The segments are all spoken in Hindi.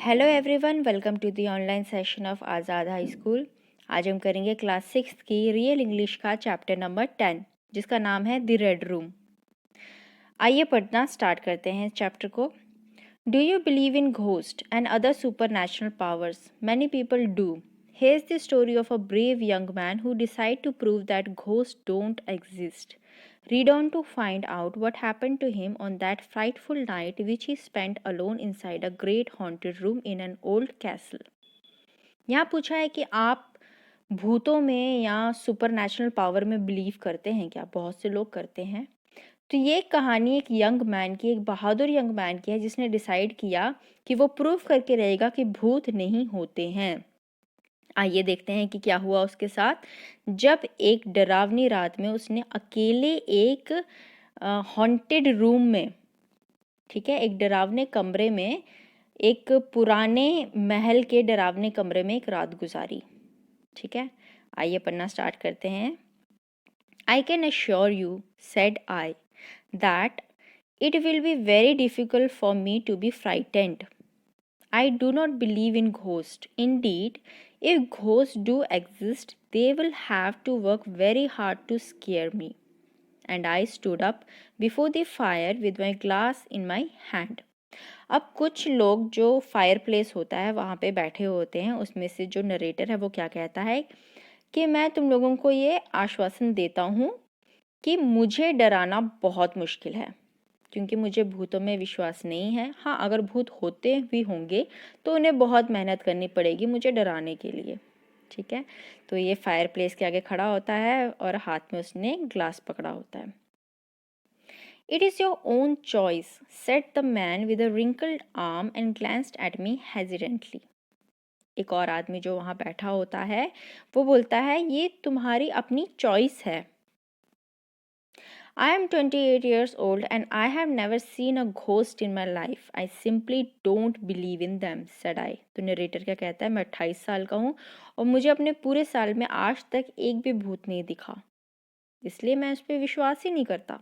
Hello everyone, welcome to the online session of Azad high school. आज हम करेंगे क्लास 6 की रियल इंग्लिश का चैप्टर नंबर 10 जिसका नाम है द रेड रूम। आइए पढ़ना स्टार्ट करते हैं चैप्टर को। Do you believe in ghost and other super natural powers? Many people do. Here's the story of a brave young man who decided to prove that ghosts don't exist. Read on to find out what happened to him on that frightful night which he spent alone inside a great haunted room in an old castle. यहाँ पूछा है कि आप भूतों में या सुपरनैचुरल पावर में बिलीव करते हैं क्या? बहुत से लोग करते हैं। तो ये कहानी एक यंग मैन की, एक बहादुर यंग मैन की है जिसने डिसाइड किया कि वो प्रूव करके रहेगा कि भूत नहीं होते हैं। आइए देखते हैं कि क्या हुआ उसके साथ। जब एक डरावनी रात में उसने अकेले एक हॉन्टेड रूम में, ठीक है, एक डरावने कमरे में, एक पुराने महल के डरावने कमरे में एक रात गुजारी। ठीक है, आइए पढ़ना स्टार्ट करते हैं। I can assure you, said I, that it will be very difficult for me to be frightened. I do not believe in ghosts. Indeed, if ghosts do exist, they will have to work very hard to scare me. And I stood up before the fire with my glass in my hand. अब कुछ लोग जो फायर प्लेस होता है वहाँ पे बैठे होते हैं, उसमें से जो नरेटर है वो क्या कहता है कि मैं तुम लोगों को ये आश्वासन देता हूँ कि मुझे डराना बहुत मुश्किल है, क्योंकि मुझे भूतों में विश्वास नहीं है। हाँ, अगर भूत होते भी होंगे तो उन्हें बहुत मेहनत करनी पड़ेगी मुझे डराने के लिए। ठीक है, तो ये फायर प्लेस के आगे खड़ा होता है और हाथ में उसने ग्लास पकड़ा होता है। It is your own choice, said the man with a wrinkled arm and glanced at me hesitantly. एक और आदमी जो वहाँ बैठा होता है वो बोलता है ये तुम्हारी अपनी चॉइस है। I am 28 years old and I have never seen a ghost in my life. I simply don't believe in them, said I. तो नरेटर क्या कहता है, मैं 28 साल का हूँ और मुझे अपने पूरे साल में आज तक एक भी भूत नहीं दिखा, इसलिए मैं उस पर विश्वास ही नहीं करता।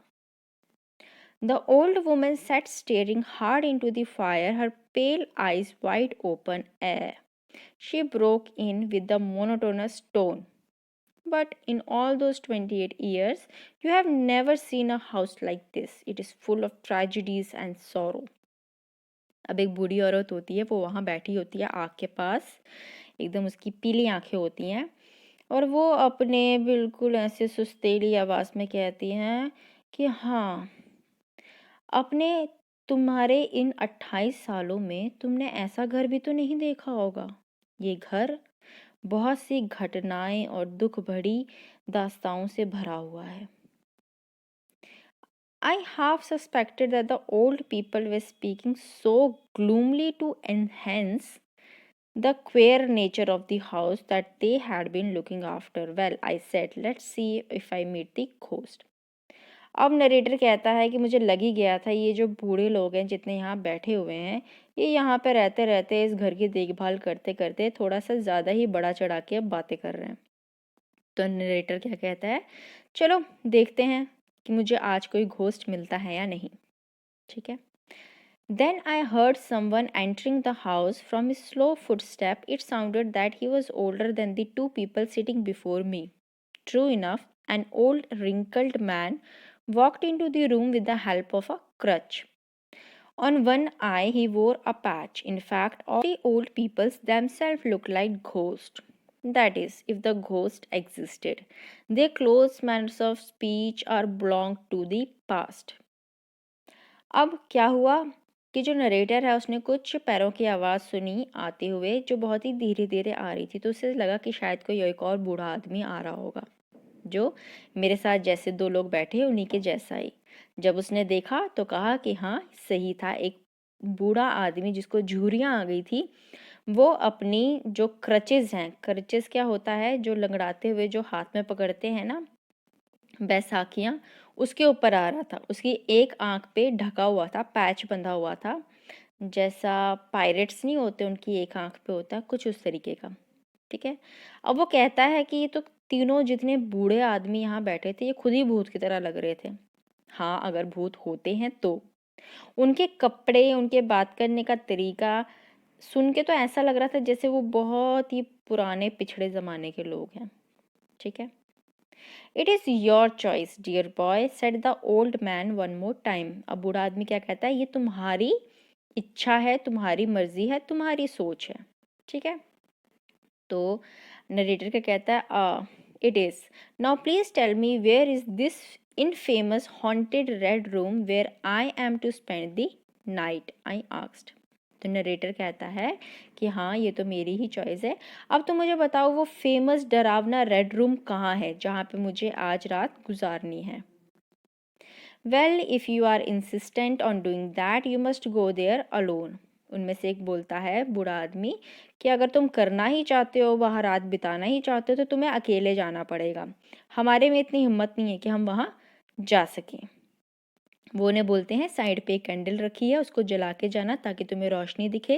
The old woman sat staring hard into the fire, her pale eyes wide open. She broke in with the monotonous tone. But in all those 28 years, you have never seen a house like this. It is full of tragedies and sorrow. अब एक बूढ़ी औरत होती है, वो वहाँ बैठी होती है आग के पास, एकदम उसकी पीली आंखें होती हैं और वो अपने बिल्कुल ऐसे सुस्तेली आवाज़ में कहती हैं कि हाँ, अपने तुम्हारे इन 28 सालों में तुमने ऐसा घर भी तो नहीं देखा होगा। ये घर बहुत सी घटनाएं और दुख भरी दास्तानों से भरा हुआ है। I half suspected that the old people were speaking so gloomily to enhance the queer nature of the house that they had been looking after. Well, I said, let's see if I meet the ghost. अब नरेटर कहता है कि मुझे लग ही गया था ये जो बूढ़े लोग हैं जितने यहाँ बैठे हुए हैं, ये यहाँ पे रहते रहते इस घर की देखभाल करते करते थोड़ा सा ज़्यादा ही बड़ा चढ़ा के अब बातें कर रहे हैं। तो नरेटर क्या कहता है, चलो देखते हैं कि मुझे आज कोई घोस्ट मिलता है या नहीं। ठीक है। Then I heard someone entering the house. From his slow footstep, it sounded that he was older than the two people sitting before me. True enough, an old wrinkled man walked into the room with the help of a crutch. On one eye, he wore a patch. In fact, all the old people themselves looked like ghosts. That is, if the ghost existed. Their close manners of speech are belonged to the past. अब क्या हुआ कि जो नरेटर है उसने कुछ पैरों की आवाज़ सुनी आते हुए जो बहुत ही धीरे धीरे आ रही थी, तो उसे लगा कि शायद कोई एक और बूढ़ा आदमी आ रहा होगा जो मेरे साथ जैसे दो लोग बैठे उन्हीं के जैसा ही। जब उसने देखा तो कहा कि हाँ सही था, एक बूढ़ा आदमी जिसको झुर्रियाँ आ गई थी वो अपनी जो क्रचेज़ हैं, क्रचेज़ क्या होता है, जो लंगड़ाते हुए जो हाथ में पकड़ते हैं ना बैसाखियाँ, उसके ऊपर आ रहा था। उसकी एक आंख पे ढका हुआ था, पैच बंधा हुआ था, जैसा पायरेट्स नहीं होते उनकी एक आंख पे होता है, कुछ उस तरीके का। ठीक है, अब वो कहता है कि ये तो तीनों जितने बूढ़े आदमी यहाँ बैठे थे ये खुद ही भूत की तरह लग रहे थे। हाँ, अगर भूत होते हैं तो उनके कपड़े, उनके बात करने का तरीका सुन के तो ऐसा लग रहा था जैसे वो बहुत ही पुराने पिछड़े ज़माने के लोग हैं। ठीक है। It is your choice dear boy said the old man one more time. अब बूढ़ा आदमी क्या कहता है, ये तुम्हारी इच्छा है, तुम्हारी मर्जी है, तुम्हारी सोच है। ठीक है। तो नरेटर क्या कहता है, it is now please tell me where is this infamous haunted red room where I am to spend the night I asked. तो नरेटर कहता है कि हाँ ये तो मेरी ही चॉइस है, अब तो मुझे बताओ वो फेमस डरावना रेड रूम कहाँ है जहाँ पे मुझे आज रात गुजारनी है। Well if you are insistent on doing that you must go there alone. उनमें से एक बोलता है, बूढ़ा आदमी, कि अगर तुम करना ही चाहते हो, वहाँ रात बिताना ही चाहते हो, तो तुम्हें अकेले जाना पड़ेगा। हमारे में इतनी हिम्मत नहीं है कि हम वहाँ जा सकें। वो उन्हें बोलते हैं, साइड पे एक कैंडल रखी है, उसको जला के जाना ताकि तुम्हें रोशनी दिखे।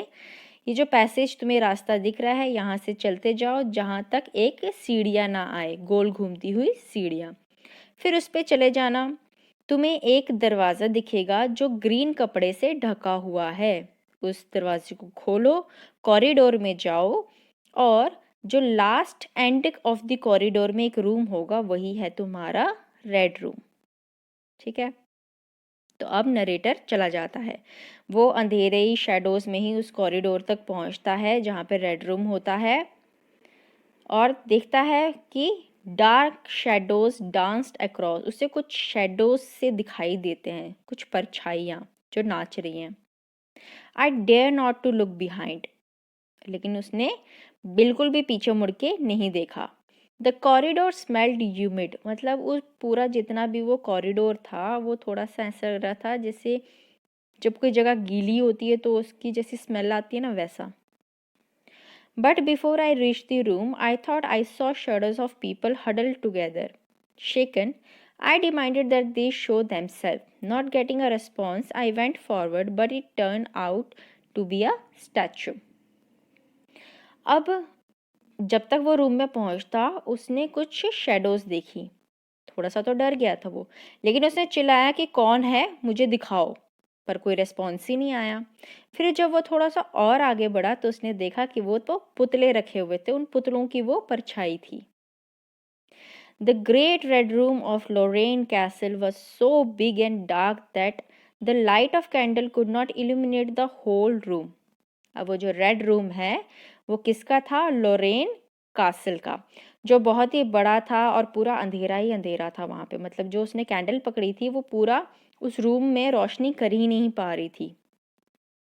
ये जो पैसेज तुम्हें रास्ता दिख रहा है, यहाँ से चलते जाओ जहाँ तक एक सीढ़ियाँ ना आए, गोल घूमती हुई सीढ़ियाँ। फिर उस पे चले जाना। तुम्हें एक दरवाज़ा दिखेगा जो ग्रीन कपड़े से ढका हुआ है। उस दरवाजे को खोलो, कॉरिडोर में जाओ, और जो last end of the corridor में एक रूम होगा, वही है तुम्हारा रेड रूम। ठीक है। तो अब नरेटर चला जाता है। वो अंधेरे ही शैडोज में ही उस कॉरिडोर तक पहुंचता है जहाँ पे रेड रूम होता है, और देखता है कि डार्क शेडोज डांस्ड अक्रॉस। उसे कुछ शेडोज से दिखाई देते हैं, कुछ परछाइयाँ जो नाच रही हैं। I dare not to look behind, लेकिन उसने बिल्कुल भी पीछे मुड़ के नहीं देखा। द कॉरिडोर स्मेल्ड ह्यूमिड, मतलब उस पूरा जितना भी वो कॉरिडोर था वो थोड़ा सा ऐसा लग रहा था जैसे जब कोई जगह गीली होती है तो उसकी जैसी स्मेल आती है ना, वैसा। But before I reached the room, I thought I saw shadows of people huddled together. Shaken, I demanded that they show themselves. Not getting a response, I went forward, but it turned out to be a statue. अब जब तक वो रूम में पहुंचता उसने कुछ शेडोज देखी। थोड़ा सा तो डर गया था वो, लेकिन उसने चिल्लाया कि कौन है, मुझे दिखाओ, पर कोई रेस्पॉन्स ही नहीं आया। फिर जब वो थोड़ा सा और आगे बढ़ा तो उसने देखा कि वो तो पुतले रखे हुए थे, उन पुतलों की वो परछाई थी। The great red room of Lorraine castle was so big and dark that the light of candle could not illuminate the whole room. अब वो जो रेड रूम है वो किसका था? लोरेन कासल का, जो बहुत ही बड़ा था और पूरा अंधेरा ही अंधेरा था वहाँ पे। मतलब जो उसने कैंडल पकड़ी थी वो पूरा उस रूम में रोशनी कर ही नहीं पा रही थी।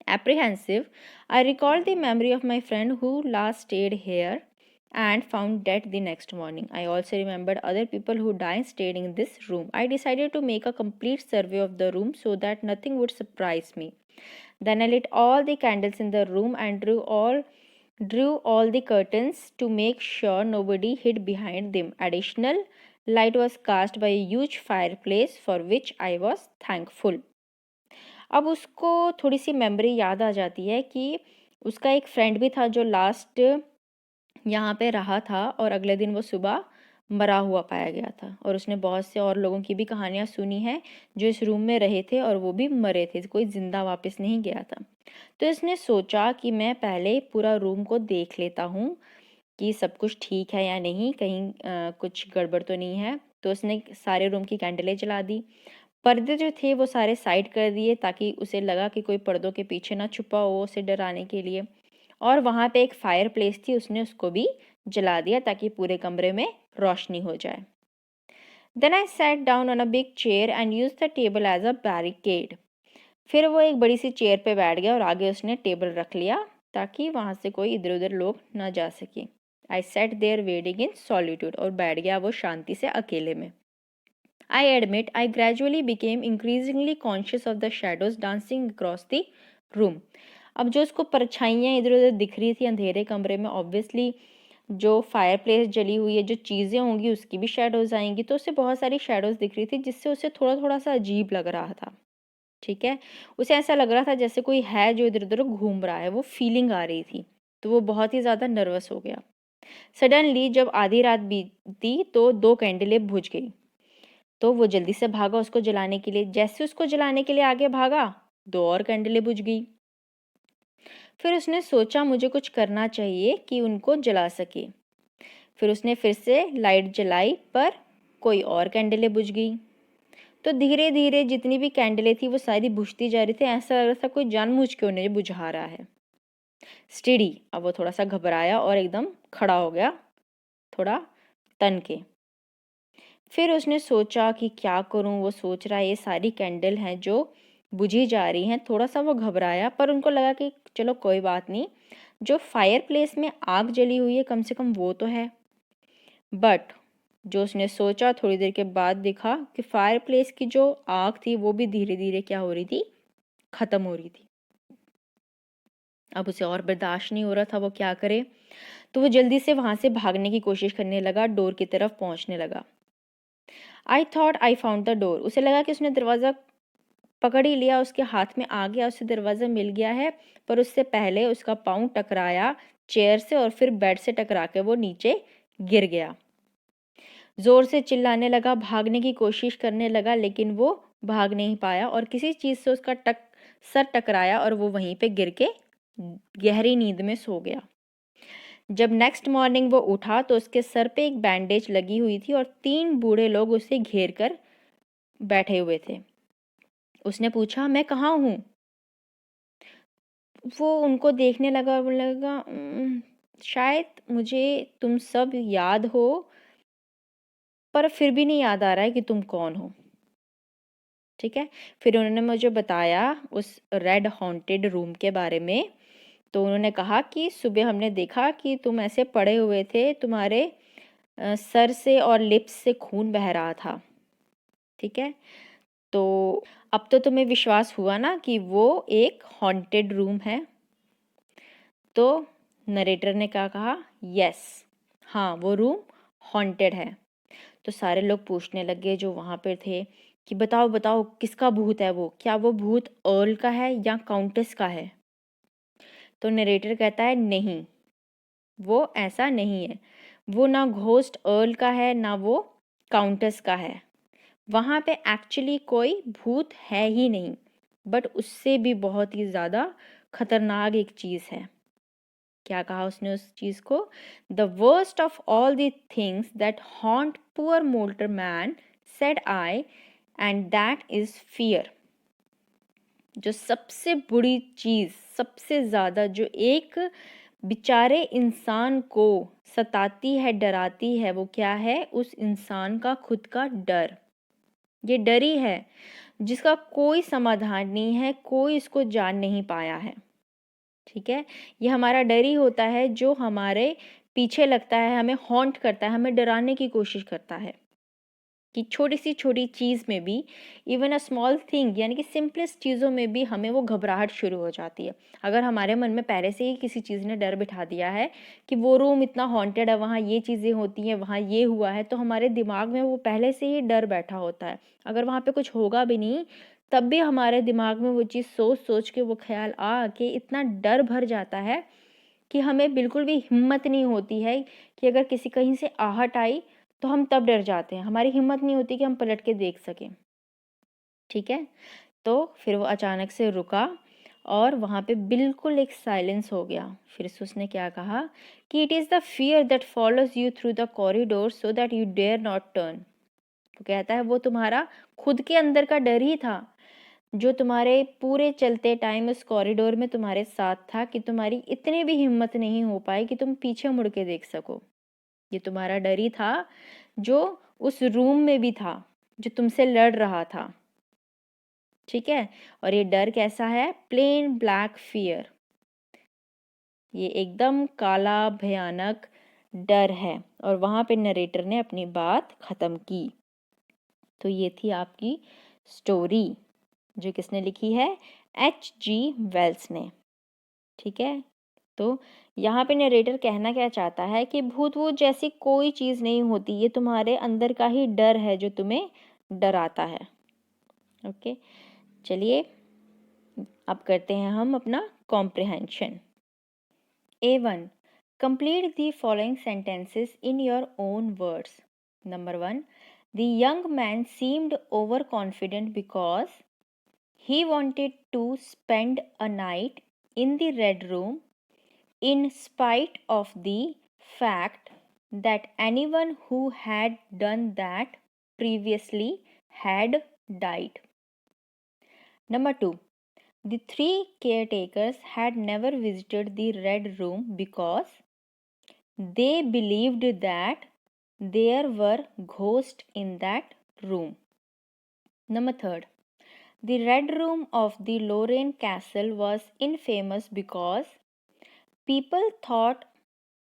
Apprehensive, I recalled the memory of my friend who last stayed here and found dead the next morning. I also remembered other people who died stayed in this room. I decided to make a complete survey of the room so that nothing would surprise me. Then I lit all the candles in the room and drew all the curtains to make sure nobody hid behind them. Additional light was cast by a huge fireplace for which I was thankful. अब उसको थोड़ी सी मेमोरी याद आ जाती है कि उसका एक फ्रेंड भी था जो लास्ट यहाँ पे रहा था, और अगले दिन वो सुबह मरा हुआ पाया गया था। और उसने बहुत से और लोगों की भी कहानियाँ सुनी हैं जो इस रूम में रहे थे और वो भी मरे थे, कोई ज़िंदा वापस नहीं गया था। तो इसने सोचा कि मैं पहले पूरा रूम को देख लेता हूँ कि सब कुछ ठीक है या नहीं, कहीं कुछ गड़बड़ तो नहीं है। तो उसने सारे रूम की कैंडलें जला दी, पर्दे जो थे वो सारे साइड कर दिए ताकि उसे लगा कि कोई पर्दों के पीछे ना छुपा हो उसे डराने के लिए। और वहाँ पे एक फायर प्लेस थी, उसने उसको भी जला दिया ताकि पूरे कमरे में रोशनी हो जाए। Then I sat down on a big chair and use the table as a barricade. फिर वो एक बड़ी सी चेयर पे बैठ गया और आगे उसने टेबल रख लिया ताकि वहाँ से कोई इधर उधर लोग ना जा सके। I sat there waiting in solitude, और बैठ गया वो शांति से अकेले में। I admit I gradually became increasingly conscious of the shadows dancing across the room. अब जो उसको परछाइयाँ इधर उधर दिख रही थी अंधेरे कमरे में, ऑब्वियसली जो फायर प्लेस जली हुई है, जो चीज़ें होंगी उसकी भी शेडोज़ आएंगी, तो उसे बहुत सारी शेडोज़ दिख रही थी जिससे उसे थोड़ा थोड़ा सा अजीब लग रहा था। ठीक है, उसे ऐसा लग रहा था जैसे कोई है जो इधर उधर घूम रहा है, वो फीलिंग आ रही थी। तो वो बहुत ही ज़्यादा नर्वस हो गया। सडनली जब आधी रात बीती तो 2 कैंडलें बुझ गई। तो वो जल्दी से भागा उसको जलाने के लिए। जैसे उसको जलाने के लिए आगे भागा, 2 और कैंडलें बुझ गई। फिर उसने सोचा मुझे कुछ करना चाहिए कि उनको जला सके। फिर उसने फिर से लाइट जलाई पर कोई और कैंडलें बुझ गई। तो धीरे धीरे जितनी भी कैंडलें थी वो सारी बुझती जा रही थी, ऐसा लग रहा था कोई जानबूझ के उन्हें बुझा रहा है। स्टेडी, अब वो थोड़ा सा घबराया और एकदम खड़ा हो गया, थोड़ा तन के। फिर उसने सोचा कि क्या करूं, वो सोच रहा है ये सारी कैंडल हैं जो बुझी जा रही हैं। थोड़ा सा वो घबराया पर उनको लगा कि चलो कोई बात नहीं, जो फायर प्लेस में आग जली हुई है कम से कम वो तो है। बट जो उसने सोचा थोड़ी देर के बाद देखा कि फायर प्लेस की जो आग थी वो भी धीरे धीरे क्या हो रही थी, खत्म हो रही थी। अब उसे और बर्दाश्त नहीं हो रहा था, वो क्या करे। तो वो जल्दी से वहां से भागने की कोशिश करने लगा, डोर की तरफ पहुंचने लगा। I thought I found the door, उसे लगा कि उसने दरवाज़ा पकड़ ही लिया, उसके हाथ में आ गया, उसे दरवाज़ा मिल गया है। पर उससे पहले उसका पाँव टकराया चेयर से और फिर बेड से टकरा के वो नीचे गिर गया। ज़ोर से चिल्लाने लगा, भागने की कोशिश करने लगा, लेकिन वो भाग नहीं पाया और किसी चीज़ से उसका सर टकराया और वो वहीं पे गिर के गहरी नींद में सो गया। जब नेक्स्ट मॉर्निंग वो उठा तो उसके सर पे एक बैंडेज लगी हुई थी और 3 बूढ़े लोग उसे घेर कर बैठे हुए थे। उसने पूछा, मैं कहाँ हूँ? वो उनको देखने लगा और बोलने लगा, शायद मुझे तुम सब याद हो, पर फिर भी नहीं याद आ रहा है कि तुम कौन हो। ठीक है। फिर उन्होंने मुझे बताया उस रेड हॉन्टेड रूम के बारे में। तो उन्होंने कहा कि सुबह हमने देखा कि तुम ऐसे पड़े हुए थे, तुम्हारे सर से और लिप्स से खून बह रहा था। ठीक है। तो अब तो तुम्हें विश्वास हुआ ना कि वो एक हॉन्टेड रूम है। तो नरेटर ने क्या कहा, यस, हाँ वो रूम हॉन्टेड है। तो सारे लोग पूछने लगे जो वहाँ पर थे कि बताओ बताओ किसका भूत है वो, क्या वो भूत अर्ल का है या काउंटेस का है। तो नरेटर कहता है नहीं, वो ऐसा नहीं है, वो ना घोस्ट अर्ल का है ना वो काउंटेस का है। वहाँ पे एक्चुअली कोई भूत है ही नहीं, बट उससे भी बहुत ही ज़्यादा खतरनाक एक चीज़ है। क्या कहा उसने उस चीज़ को, the worst of all the things that haunt poor mortal man said I, and that is fear. जो सबसे बुरी चीज़, सबसे ज़्यादा जो एक बेचारे इंसान को सताती है, डराती है, वो क्या है, उस इंसान का खुद का डर। ये डर ही है जिसका कोई समाधान नहीं है, कोई इसको जान नहीं पाया है। ठीक है। ये हमारा डर ही होता है जो हमारे पीछे लगता है, हमें हॉन्ट करता है, हमें डराने की कोशिश करता है कि छोटी सी छोटी चीज़ में भी, इवन अ स्मॉल थिंग, यानी कि सिंपलेस्ट चीज़ों में भी हमें वो घबराहट शुरू हो जाती है। अगर हमारे मन में पहले से ही किसी चीज़ ने डर बिठा दिया है कि वो रूम इतना हॉन्टेड है, वहाँ ये चीज़ें होती हैं, वहाँ ये हुआ है, तो हमारे दिमाग में वो पहले से ही डर बैठा होता है। अगर वहाँ पे कुछ होगा भी नहीं तब भी हमारे दिमाग में वो चीज़ सोच सोच के वो ख्याल आ के इतना डर भर जाता है कि हमें बिल्कुल भी हिम्मत नहीं होती है कि अगर किसी कहीं से आहट आई तो हम तब डर जाते हैं, हमारी हिम्मत नहीं होती कि हम पलट के देख सकें। ठीक है। तो फिर वो अचानक से रुका और वहाँ पे बिल्कुल एक साइलेंस हो गया। फिर से उसने क्या कहा कि it is the fear that follows you through the corridor so that you dare not turn. तो कहता है वो तुम्हारा खुद के अंदर का डर ही था जो तुम्हारे पूरे चलते टाइम उस कॉरिडोर में तुम्हारे साथ था कि तुम्हारी इतनी भी हिम्मत नहीं हो पाई कि तुम पीछे मुड़ के देख सको। ये तुम्हारा डर ही था जो उस रूम में भी था, जो तुमसे लड़ रहा था। ठीक है। और ये डर कैसा है, प्लेन ब्लैक फियर। ये एकदम काला भयानक डर है। और वहाँ पे नरेटर ने अपनी बात ख़त्म की। तो ये थी आपकी स्टोरी जो किसने लिखी है, H.G. वेल्स ने। ठीक है। तो यहाँ पे नरेटर कहना क्या चाहता है कि भूत वूत जैसी कोई चीज़ नहीं होती, ये तुम्हारे अंदर का ही डर है जो तुम्हें डराता है। ओके, चलिए अब करते हैं हम अपना comprehension. A1. Complete the following sentences in your own words. Number 1. The young man seemed overconfident because he wanted to spend a night in the red room in spite of the fact that anyone who had done that previously had died. Number 2. The three caretakers had never visited the red room because they believed that there were ghosts in that room. Number 3. The red room of the Lorraine Castle was infamous because people thought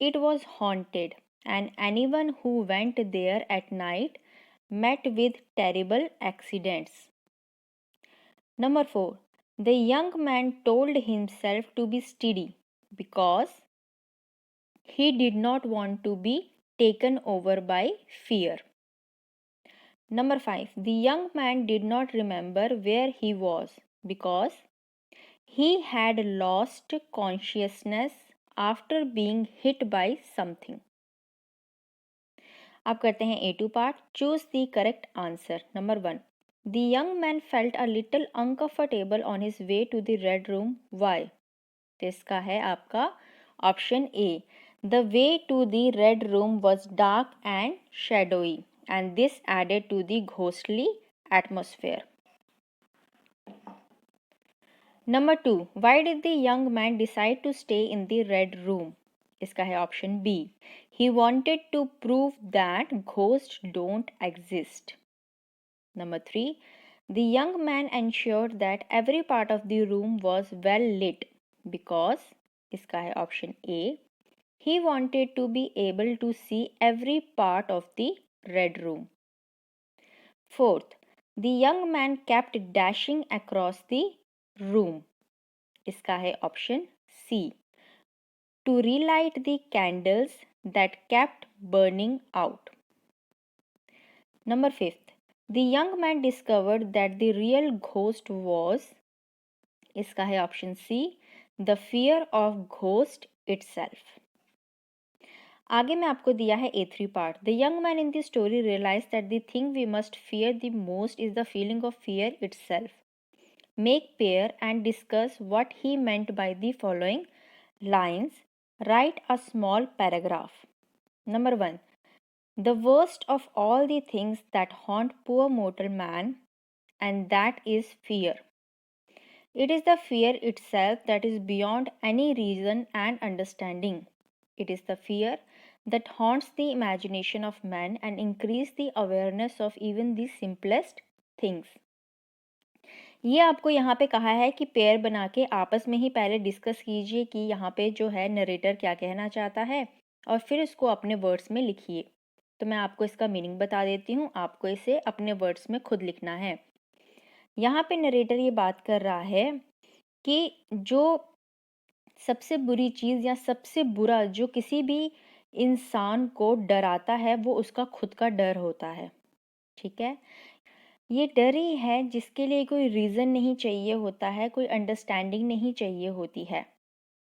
it was haunted, and anyone who went there at night met with terrible accidents. Number 4. The young man told himself to be steady because he did not want to be taken over by fear. Number 5. The young man did not remember where he was because he had lost consciousness after being hit by something. अब करते हैं A2 part. Choose the correct answer. Number 1. The young man felt a little uncomfortable on his way to the red room. Why? तो इसका है आपका option A. The way to the red room was dark and shadowy, and this added to the ghostly atmosphere. Number 2. Why did the young man decide to stay in the red room? इसका है option B. He wanted to prove that ghosts don't exist. Number 3. The young man ensured that every part of the room was well lit because इसका है option A. He wanted to be able to see every part of the red room. 4th. The young man kept dashing across the room. इसका है option C. To relight the candles that kept burning out. Number 5th. The young man discovered that the real ghost was इसका है option C. The fear of ghost itself. आगे में आपको दिया है A3 part. The young man in the story realized that the thing we must fear the most is the feeling of fear itself. Make pair and discuss what he meant by the following lines. Write a small paragraph. Number 1. The worst of all the things that haunt poor mortal man, and that is fear. It is the fear itself that is beyond any reason and understanding. It is the fear that haunts the imagination of man and increases the awareness of even the simplest things. ये आपको यहाँ पे कहा है कि पेयर बना के आपस में ही पहले डिस्कस कीजिए कि यहाँ पे जो है नरेटर क्या कहना चाहता है और फिर इसको अपने वर्ड्स में लिखिए. तो मैं आपको इसका मीनिंग बता देती हूँ, आपको इसे अपने वर्ड्स में खुद लिखना है. यहाँ पे नरेटर ये बात कर रहा है कि जो सबसे बुरी चीज़ या सबसे बुरा जो किसी भी इंसान को डराता है वो उसका खुद का डर होता है. ठीक है, ये डर ही है जिसके लिए कोई रीज़न नहीं चाहिए होता है, कोई अंडरस्टैंडिंग नहीं चाहिए होती है.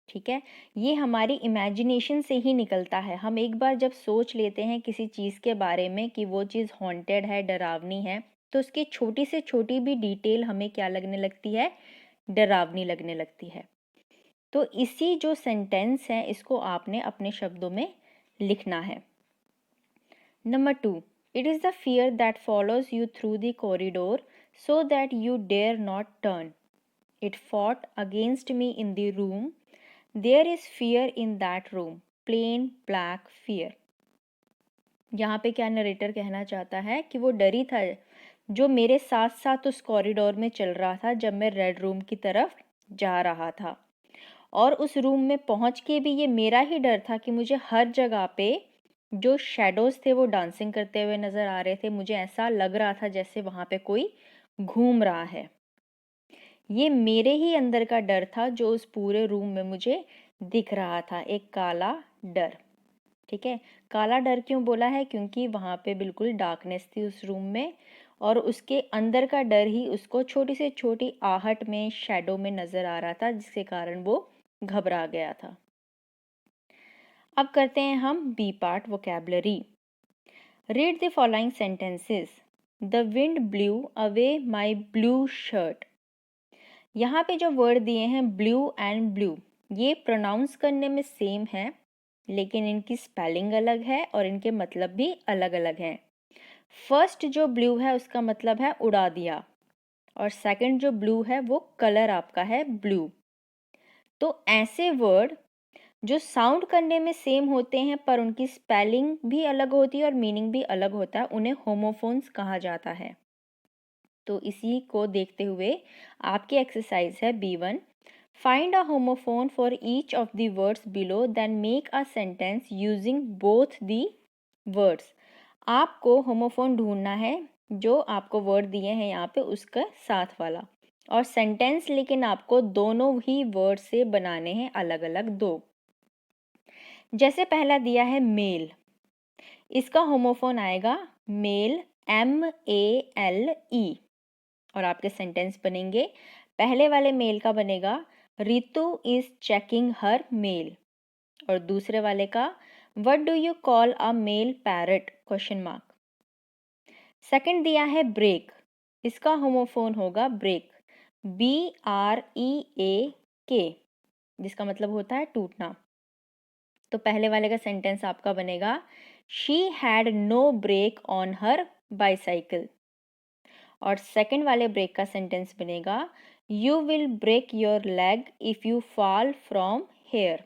ठीक है, ये हमारी इमेजिनेशन से ही निकलता है. हम एक बार जब सोच लेते हैं किसी चीज़ के बारे में कि वो चीज़ हॉन्टेड है, डरावनी है, तो उसकी छोटी से छोटी भी डिटेल हमें क्या लगने लगती है, डरावनी लगने लगती है. तो इसी जो सेंटेंस है इसको आपने अपने शब्दों में लिखना है. Number 2. It is the fear that follows you through the corridor so that you dare not turn. It fought against me in the room. There is fear in that room. Plain black fear. यहाँ पे क्या नरेटर कहना चाहता है कि वो डरी था जो मेरे साथ साथ उस कॉरिडोर में चल रहा था जब मैं रेड रूम की तरफ जा रहा था. और उस रूम में पहुँच के भी ये मेरा ही डर था कि मुझे हर जगह पे जो शैडोज़ थे वो डांसिंग करते हुए नज़र आ रहे थे. मुझे ऐसा लग रहा था जैसे वहाँ पे कोई घूम रहा है. ये मेरे ही अंदर का डर था जो उस पूरे रूम में मुझे दिख रहा था, एक काला डर. ठीक है, काला डर क्यों बोला है? क्योंकि वहाँ पे बिल्कुल डार्कनेस थी उस रूम में और उसके अंदर का डर ही उसको छोटी से छोटी आहट में, शैडो में नज़र आ रहा था, जिसके कारण वो घबरा गया था. अब करते हैं हम B part, vocabulary. Read the following sentences. The wind blew away my blue shirt. यहाँ पे जो वर्ड दिए हैं ब्लू एंड ब्लू, ये प्रोनाउंस करने में सेम है, लेकिन इनकी स्पेलिंग अलग है और इनके मतलब भी अलग अलग हैं। फर्स्ट जो ब्लू है उसका मतलब है उड़ा दिया, और सेकंड जो ब्लू है वो कलर आपका है ब्लू। तो ऐसे वर्ड जो साउंड करने में सेम होते हैं पर उनकी स्पेलिंग भी अलग होती है और मीनिंग भी अलग होता है, उन्हें होमोफोन्स कहा जाता है। तो इसी को देखते हुए आपकी एक्सरसाइज है B1। Find a homophone for each of the words below then make a sentence using both the words. आपको होमोफोन ढूंढना है जो आपको वर्ड दिए हैं यहाँ पे उसका साथ वाला, और सेंटेंस लेकिन आपको दोनों ही वर्ड से बनाने हैं अलग अलग दो। जैसे पहला दिया है मेल, इसका होमोफोन आएगा मेल MALE, और आपके सेंटेंस बनेंगे, पहले वाले मेल का बनेगा Ritu is checking her mail, और दूसरे वाले का what do you call a male parrot question mark. Second दिया है ब्रेक, इसका होमोफोन होगा ब्रेक BREAK, जिसका मतलब होता है टूटना। तो पहले वाले का सेंटेंस आपका बनेगा she had no brake on her bicycle, और सेकंड वाले ब्रेक का सेंटेंस बनेगा you will break your leg if you fall from here.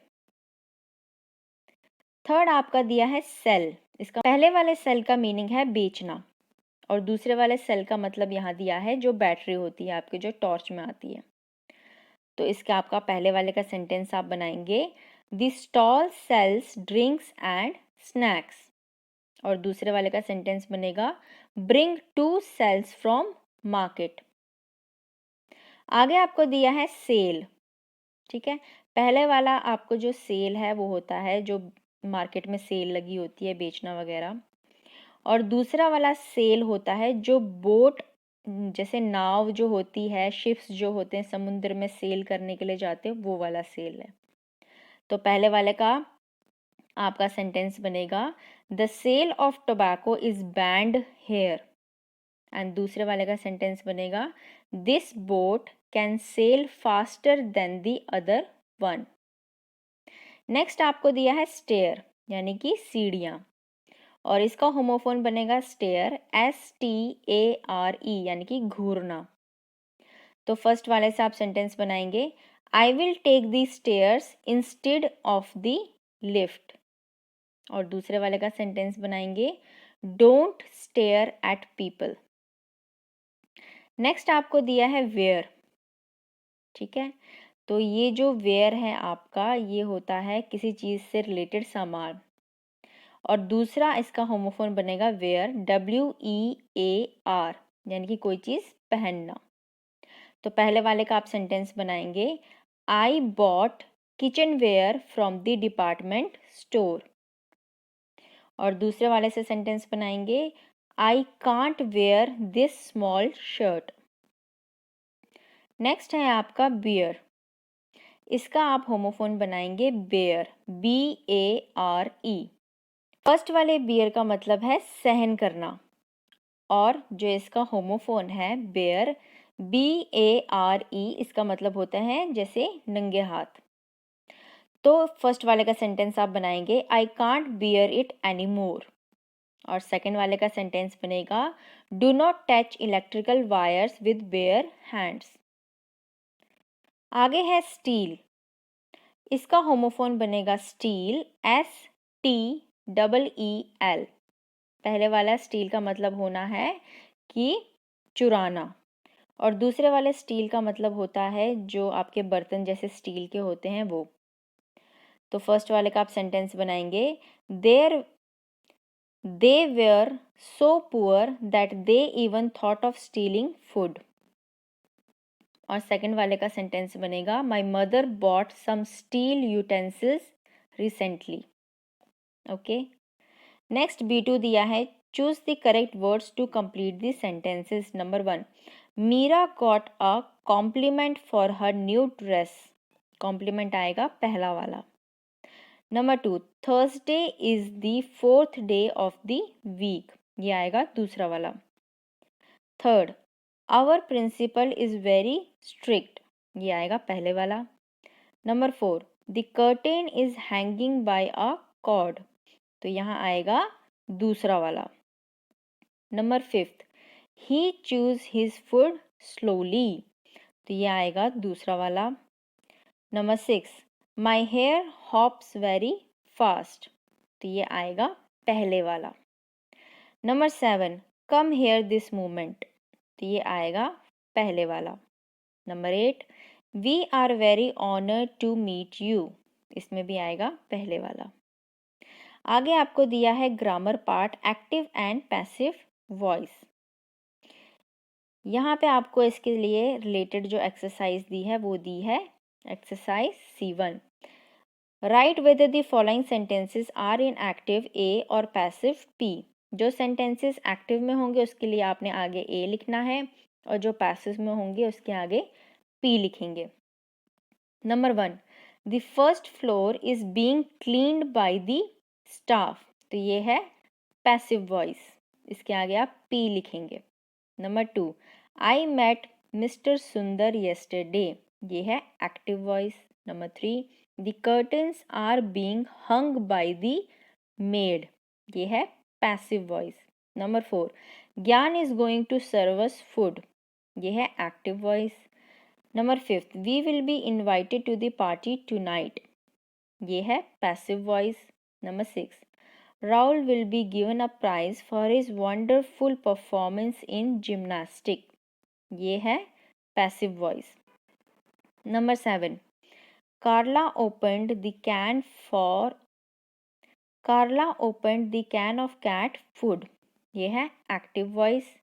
Third आपका दिया है सेल, इसका पहले वाले सेल का मीनिंग है बेचना, और दूसरे वाले सेल का मतलब यहाँ दिया है जो बैटरी होती है आपके, जो टॉर्च में आती है। तो इसका आपका पहले वाले का सेंटेंस आप बनाएंगे the stall sells drinks and snacks, और दूसरे वाले का सेंटेंस बनेगा ब्रिंग 2 सेल्स फ्रॉम मार्केट। आगे आपको दिया है सेल, ठीक है। पहले वाला आपको जो सेल है वो होता है जो मार्केट में सेल लगी होती है, बेचना वगैरह, और दूसरा वाला सेल होता है जो बोट, जैसे नाव जो होती है, शिप्स जो होते हैं समुद्र में सेल करने के लिए जाते हैं, वो वाला सेल है। तो पहले वाले का आपका सेंटेंस बनेगा the sale of tobacco is banned here, and दूसरे वाले का सेंटेंस बनेगा this boat can sail faster than the other one. Next आपको दिया है स्टेयर, यानी कि सीढ़ियाँ, और इसका होमोफोन बनेगा स्टेयर STARE, यानी कि घूरना। तो फर्स्ट वाले से आप सेंटेंस बनाएंगे I will take the stairs instead of the lift, और दूसरे वाले का सेंटेंस बनाएंगे don't stare at people. Next आपको दिया है वेयर, ठीक है। तो ये जो वेयर है आपका, ये होता है किसी चीज़ से रिलेटेड सामान, और दूसरा इसका होमोफोन बनेगा वेयर WEAR, यानी कि कोई चीज़ पहनना। तो पहले वाले का आप सेंटेंस बनाएंगे I bought kitchenware from the department store, और दूसरे वाले से सेंटेंस बनाएंगे I can't wear this small shirt. Next है आपका बियर, इसका आप होमोफोन बनाएंगे बेयर BARE। फर्स्ट वाले बियर का मतलब है सहन करना, और जो इसका होमोफोन है बेयर BARE, इसका मतलब होता है जैसे नंगे हाथ। तो फर्स्ट वाले का सेंटेंस आप बनाएंगे I can't bear it any more, और सेकेंड वाले का सेंटेंस बनेगा do not touch electrical wires with bare hands. आगे है स्टील, इसका होमोफोन बनेगा स्टील STEEL। पहले वाला स्टील का मतलब होना है कि चुराना, और दूसरे वाले स्टील का मतलब होता है जो आपके बर्तन जैसे स्टील के होते हैं वो। तो फर्स्ट वाले का आप सेंटेंस बनाएंगे they were so poor that they even thought of stealing food, और सेकंड वाले का सेंटेंस बनेगा my mother bought some steel utensils recently. Okay. Next B2 दिया है choose the correct words to complete the sentences. Number 1, Meera got a compliment for her new dress, compliment आएगा पहला वाला। Number 2, Thursday is the 4th day of the week, ये आएगा दूसरा वाला। Third, our principal is very strict, ये आएगा पहले वाला। Number 4, the curtain is hanging by a cord, तो यहाँ आएगा दूसरा वाला। Number 5, he chews his food slowly, तो ये आएगा दूसरा वाला। Number 6, my hare hops very fast, तो ये आएगा पहले वाला। Number 7, come here this moment, तो ये आएगा पहले वाला। Number 8, we are very honoured to meet you, इसमें भी आएगा पहले वाला। आगे आपको दिया है grammar part, active and passive voice. यहाँ पे आपको इसके लिए रिलेटेड जो एक्सरसाइज दी है वो दी है exercise C1। Write whether the following sentences are in active uh or passive P। जो सेंटेंसेस एक्टिव में होंगे उसके लिए आपने आगे A लिखना है और जो पैसिव में होंगे उसके आगे P लिखेंगे। Number 1, the first floor is being cleaned by the staff, तो ये है पैसिव वॉइस, इसके आगे आप P लिखेंगे। Number 2, I met mister Sundar yesterday, ये है active voice. Number 3, the curtains are being hung by the maid, ये है passive voice. Number 4, Gyan is going to serve us food, ये है active voice. Number 5, we will be invited to the party tonight, ये है passive voice. Number 6, Rahul will be given a prize for his wonderful performance in gymnastic, ये है passive voice. Number 7, Carla opened the can for Carla opened the can of cat food, ये है active voice.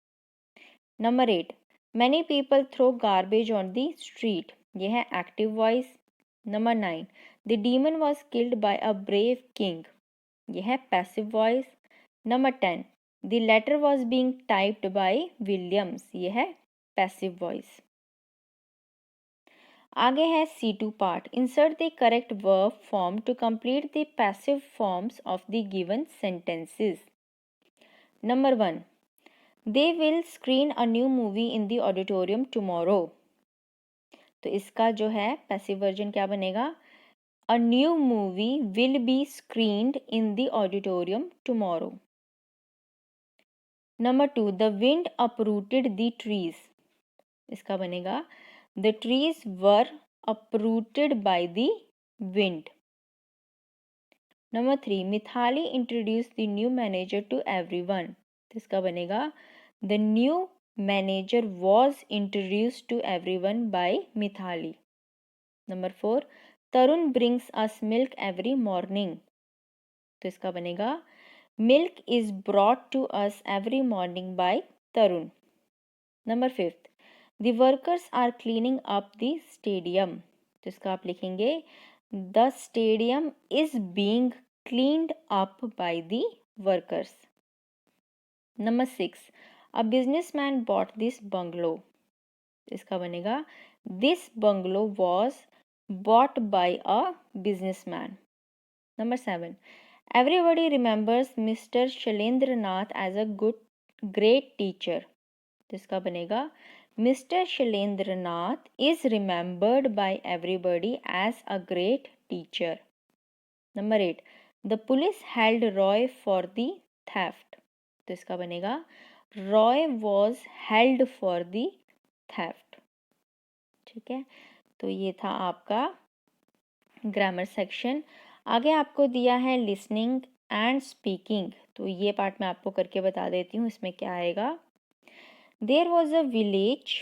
Number 8, many people throw garbage on the street, ये है active voice. Number 9, the demon was killed by a brave king, ये है passive voice. Number 10, the letter was being typed by Williams, ये है पैसिव वॉइस। आगे है C2 part, insert the correct verb form to complete the passive forms of the given sentences. Number 1, they will screen a new movie in the auditorium tomorrow, तो इसका जो है पैसिव वर्जन क्या बनेगा, a new movie will be screened in the auditorium tomorrow. Number 2, the wind uprooted the trees, इसका बनेगा the trees were uprooted by the wind. Number 3, Mithali introduce the new manager to everyone, तो इसका बनेगा the new manager was introduce to everyone by Mithali. Number 4, Tarun brings us milk every morning, तो इसका बनेगा milk is brought to us every morning by Tarun. Number 5, the workers are cleaning up the stadium, तो इसका आप लिखेंगे the stadium is being cleaned up by the workers. Number 6, a businessman bought this bungalow, इसका बनेगा this bungalow was bought by a businessman. Number 7, everybody remembers mister Shailendra Nath as a great teacher, तो इसका बनेगा mister Shailendra Nath is remembered by everybody as a great teacher. Number 8, the police held Roy for the theft, तो इसका बनेगा Roy was held for the theft. ठीक है, तो ये था आपका ग्रामर सेक्शन। आगे आपको दिया है लिसनिंग एंड स्पीकिंग, तो ये पार्ट मैं आपको करके बता देती हूँ इसमें क्या आएगा। There was a village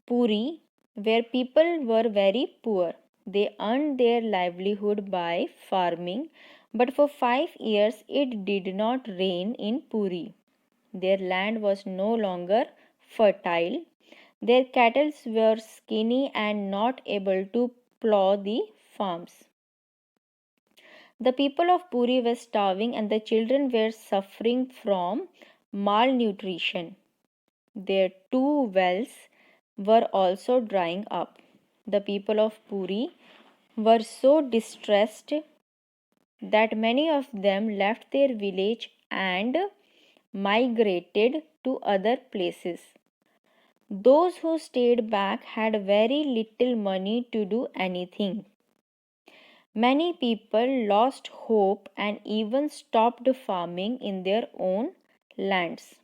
Puri where people were very poor, they earned their livelihood by farming, but for 5 years it did not rain in Puri. Their land was no longer fertile. Their cattle were skinny and not able to plow the farms. The people of Puri were starving and the children were suffering from malnutrition. Their 2 wells were also drying up. The people of Puri were so distressed that many of them left their village and migrated to other places. Those who stayed back had very little money to do anything. Many people lost hope and even stopped farming in their own lands.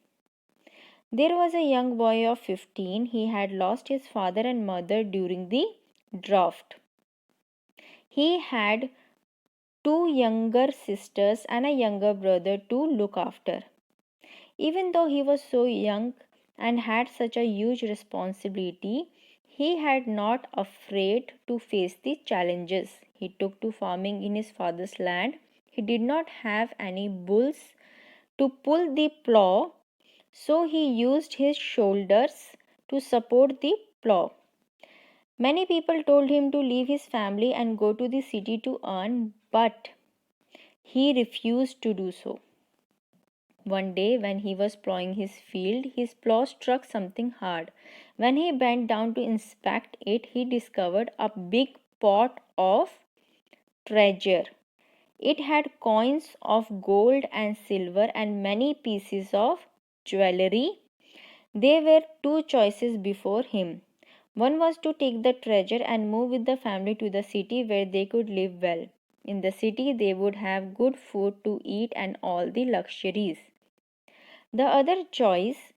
There was a young boy of 15. He had lost his father and mother during the drought. He had two younger sisters and a younger brother to look after. Even though he was so young and had such a huge responsibility, he had not afraid to face the challenges. He took to farming in his father's land. He did not have any bulls to pull the plow, so he used his shoulders to support the plow. Many people told him to leave his family and go to the city to earn, but he refused to do so. One day, when he was plowing his field, his plow struck something hard. When he bent down to inspect it, he discovered a big pot of treasure. It had coins of gold and silver and many pieces of jewelry. There were two choices before him. One was to take the treasure and move with the family to the city where they could live well. In the city, they would have good food to eat and all the luxuries. The other choice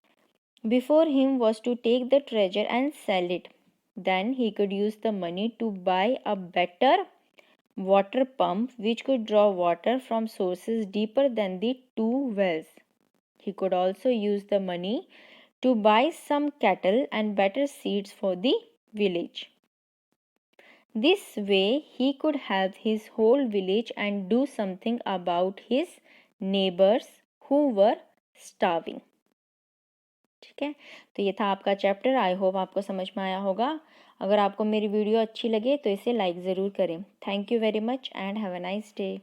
before him was to take the treasure and sell it. Then he could use the money to buy a better water pump which could draw water from sources deeper than the two wells. He could also use the money to buy some cattle and better seeds for the village. This way, he could help his whole village and do something about his neighbors who were starving. ठीक है, तो ये था आपका चैप्टर. आई होप आपको समझ में आया होगा. अगर आपको मेरी वीडियो अच्छी लगे तो इसे लाइक ज़रूर करें. Thank you very much and have a nice day.